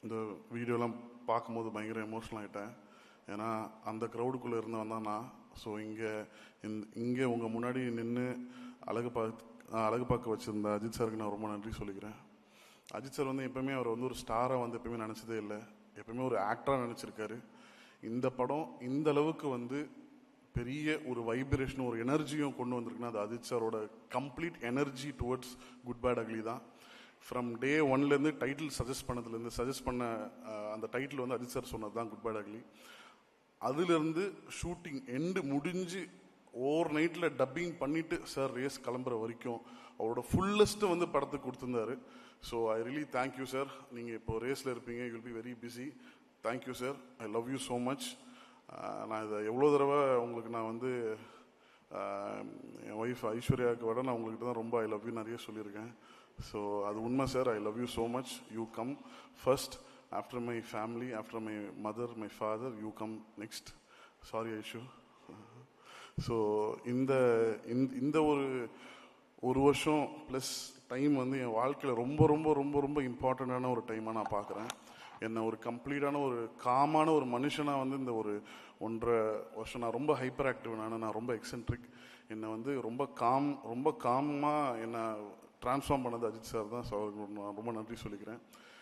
இந்த வீடியோலாம் பார்க்கும்போது பயங்கர எமோஷனல் ஆகிட்டேன். ஏன்னா அந்த க்ரௌடுக்குள்ளே இருந்து வந்தான் நான். ஸோ இங்கே உங்கள் முன்னாடி நின்று அழகு பார்க்க வச்சுருந்த அஜித் சாருக்கு நான் ரொம்ப நன்றி சொல்லிக்கிறேன். அஜித் சார் வந்து எப்போயுமே அவர் வந்து ஒரு ஸ்டாரை வந்து எப்போயுமே நினச்சதே இல்லை, எப்போயுமே ஒரு ஆக்டராக நினச்சிருக்காரு. இந்த படம் இந்த அளவுக்கு வந்து பெரிய ஒரு வைப்ரேஷனும் ஒரு எனர்ஜியும் கொண்டு வந்திருக்குன்னா அது அஜித் சாரோட complete energy towards good bad ugly தான். ஃப்ரம் டே ஒன்லேருந்து டைட்டில் சஜஸ்ட் பண்ண அந்த டைட்டில் வந்து அஜித் சார் சொன்னது தான் குட் பேட் அக்லி. அதுலேருந்து ஷூட்டிங் எண்டு முடிஞ்சு ஓவர் நைட்டில் டப்பிங் பண்ணிவிட்டு சார் ரேஸ் கிளம்புற வரைக்கும் அவரோட ஃபுல்லஸ்ட்டு வந்து படத்துக்கு கொடுத்துருந்தாரு. So I really thank you sir. நீங்கள் இப்போ ரேஸில் இருப்பீங்க, you will be very busy. Thank you sir, I love you so much. நான் இதை எவ்வளோ தடவை உங்களுக்கு நான் வந்து என் ஒய்ஃப் ஐஸ்வர்யாவுக்கு விட நான் உங்கள்கிட்ட தான் ரொம்ப ஐ லவ் யூ நிறைய சொல்லியிருக்கேன். ஸோ அது உண்மை sir. I love you so much. You come first, after my family, after my mother, my father, you come next. Sorry Aishu. So இந்த ஒரு வருஷம் ப்ளஸ் டைம் வந்து என் வாழ்க்கையில் ரொம்ப ரொம்ப ரொம்ப ரொம்ப இம்பார்ட்டண்ட்டான ஒரு டைமாக நான் பார்க்குறேன். என்னை ஒரு கம்ப்ளீட்டான ஒரு காமான ஒரு மனுஷனாக வந்து இந்த ஒரு 1.5 வருஷம் நான் ரொம்ப ஹைப்பர் ஆக்டிவ், நான் ரொம்ப எக்ஸென்ட்ரிக். என்னை வந்து ரொம்ப காமாக என்னை ட்ரான்ஸ்ஃபார்ம் பண்ணது அஜித் சார் தான். ஸோ அவருக்கு நான் ரொம்ப நன்றி சொல்லிக்கிறேன்.